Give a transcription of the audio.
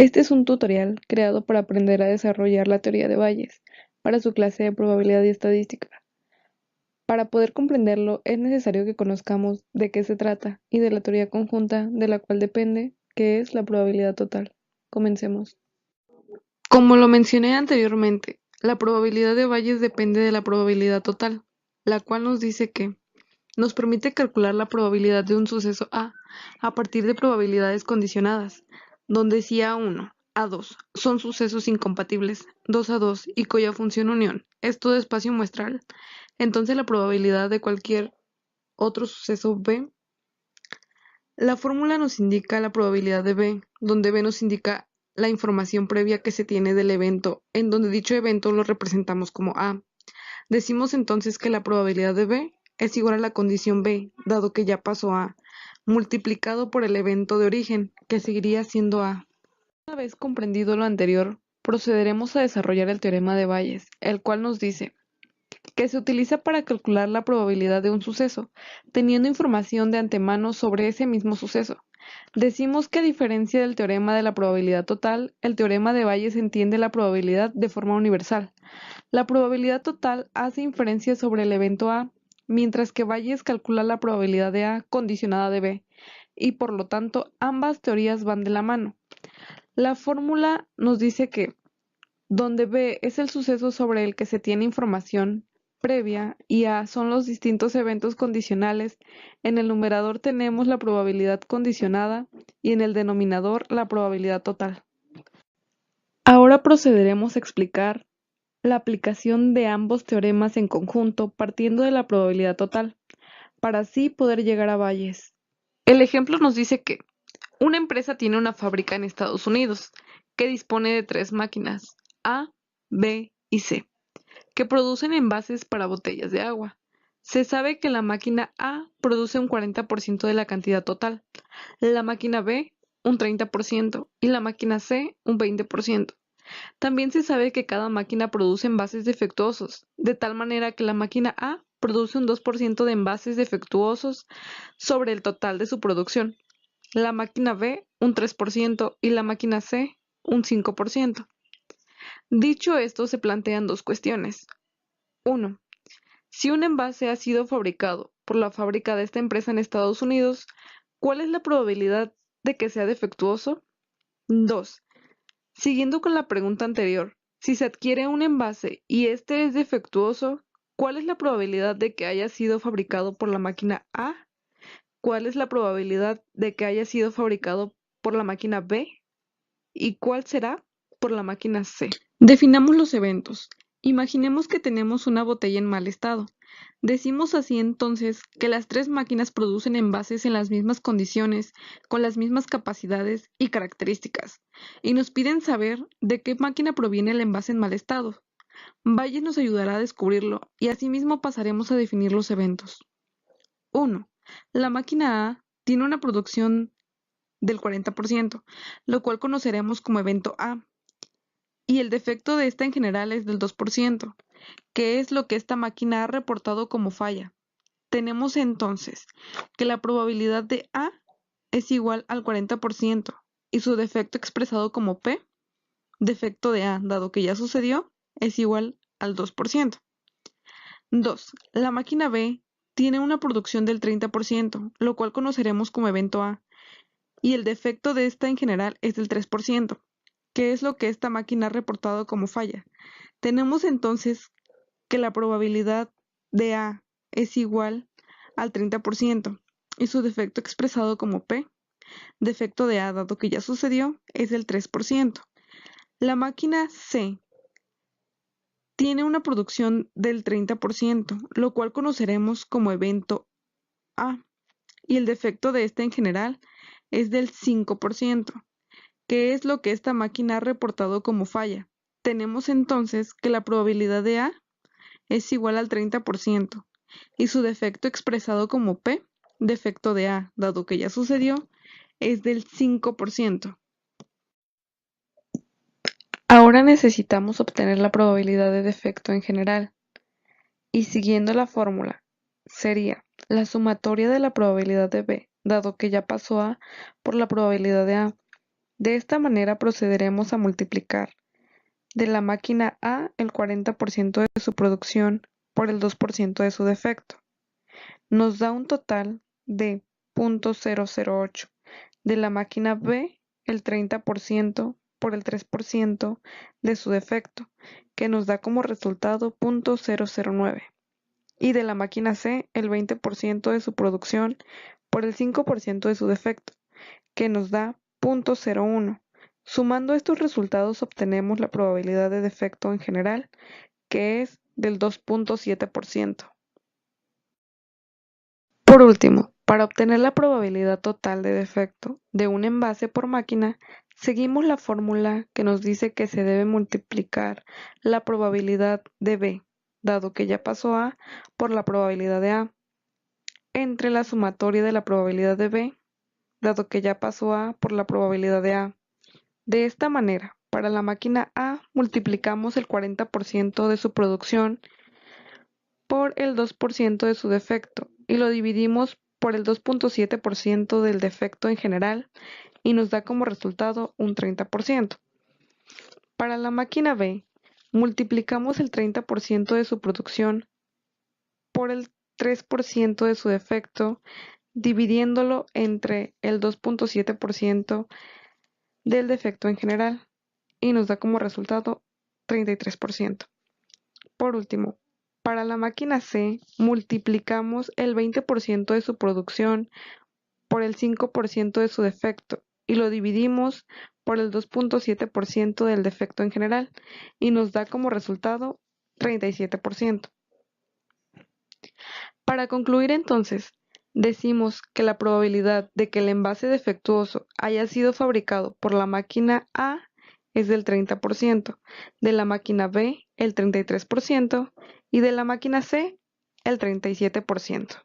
Este es un tutorial creado para aprender a desarrollar la teoría de Bayes para su clase de probabilidad y estadística. Para poder comprenderlo es necesario que conozcamos de qué se trata y de la teoría conjunta de la cual depende, que es la probabilidad total. Comencemos. Como lo mencioné anteriormente, la probabilidad de Bayes depende de la probabilidad total, la cual nos dice que nos permite calcular la probabilidad de un suceso a partir de probabilidades condicionadas, donde si A1, A2 son sucesos incompatibles, 2 a 2 y cuya función unión es todo espacio muestral, entonces la probabilidad de cualquier otro suceso B. La fórmula nos indica la probabilidad de B, donde B nos indica la información previa que se tiene del evento, en donde dicho evento lo representamos como A. Decimos entonces que la probabilidad de B es igual a la condición B, dado que ya pasó A, multiplicado por el evento de origen, que seguiría siendo A. Una vez comprendido lo anterior, procederemos a desarrollar el teorema de Bayes, el cual nos dice que se utiliza para calcular la probabilidad de un suceso, teniendo información de antemano sobre ese mismo suceso. Decimos que a diferencia del teorema de la probabilidad total, el teorema de Bayes entiende la probabilidad de forma universal. La probabilidad total hace inferencia sobre el evento A, mientras que Bayes calcula la probabilidad de A condicionada de B, y por lo tanto ambas teorías van de la mano. La fórmula nos dice que, donde B es el suceso sobre el que se tiene información previa y A son los distintos eventos condicionales, en el numerador tenemos la probabilidad condicionada y en el denominador la probabilidad total. Ahora procederemos a explicar la aplicación de ambos teoremas en conjunto partiendo de la probabilidad total, para así poder llegar a Bayes. El ejemplo nos dice que una empresa tiene una fábrica en Estados Unidos que dispone de 3 máquinas, A, B y C, que producen envases para botellas de agua. Se sabe que la máquina A produce un 40% de la cantidad total, la máquina B un 30% y la máquina C un 20%. También se sabe que cada máquina produce envases defectuosos, de tal manera que la máquina A produce un 2% de envases defectuosos sobre el total de su producción, la máquina B un 3% y la máquina C un 5%. Dicho esto, se plantean dos cuestiones. 1. Si un envase ha sido fabricado por la fábrica de esta empresa en Estados Unidos, ¿cuál es la probabilidad de que sea defectuoso? 2. Siguiendo con la pregunta anterior, si se adquiere un envase y este es defectuoso, ¿cuál es la probabilidad de que haya sido fabricado por la máquina A? ¿Cuál es la probabilidad de que haya sido fabricado por la máquina B? ¿Y cuál será por la máquina C? Definamos los eventos. Imaginemos que tenemos una botella en mal estado. Decimos así entonces que las 3 máquinas producen envases en las mismas condiciones, con las mismas capacidades y características, y nos piden saber de qué máquina proviene el envase en mal estado. Bayes nos ayudará a descubrirlo y asimismo pasaremos a definir los eventos. 1. La máquina A tiene una producción del 40%, lo cual conoceremos como evento A, y el defecto de esta en general es del 2%, que es lo que esta máquina ha reportado como falla. Tenemos entonces que la probabilidad de A es igual al 40% y su defecto expresado como P, defecto de A, dado que ya sucedió, es igual al 2%. 2. La máquina B tiene una producción del 30%, lo cual conoceremos como evento A, y el defecto de esta en general es del 3%, que es lo que esta máquina ha reportado como falla. Tenemos entonces que la probabilidad de A es igual al 30% y su defecto expresado como P, defecto de A dado que ya sucedió, es del 3%. La máquina C tiene una producción del 30%, lo cual conoceremos como evento A, y el defecto de esta en general es del 5%, que es lo que esta máquina ha reportado como falla. Tenemos entonces que la probabilidad de A es igual al 30% y su defecto expresado como P, defecto de A, dado que ya sucedió, es del 5%. Ahora necesitamos obtener la probabilidad de defecto en general y siguiendo la fórmula sería la sumatoria de la probabilidad de B, dado que ya pasó A, por la probabilidad de A, De esta manera procederemos a multiplicar de la máquina A el 40% de su producción por el 2% de su defecto. Nos da un total de 0.008. De la máquina B el 30% por el 3% de su defecto, que nos da como resultado 0.009. Y de la máquina C el 20% de su producción por el 5% de su defecto, que nos da 0.01. Sumando estos resultados obtenemos la probabilidad de defecto en general, que es del 2.7%. Por último, para obtener la probabilidad total de defecto de un envase por máquina, seguimos la fórmula que nos dice que se debe multiplicar la probabilidad de B, dado que ya pasó A, por la probabilidad de A, entre la sumatoria de la probabilidad de B, dado que ya pasó A, por la probabilidad de A. De esta manera, para la máquina A multiplicamos el 40% de su producción por el 2% de su defecto y lo dividimos por el 2.7% del defecto en general y nos da como resultado un 30%. Para la máquina B, multiplicamos el 30% de su producción por el 3% de su defecto, dividiéndolo entre el 2.7% del defecto en general y nos da como resultado 33%. Por último, para la máquina C, multiplicamos el 20% de su producción por el 5% de su defecto y lo dividimos por el 2.7% del defecto en general y nos da como resultado 37%. Para concluir entonces, decimos que la probabilidad de que el envase defectuoso haya sido fabricado por la máquina A es del 30%, de la máquina B el 33% y de la máquina C el 37%.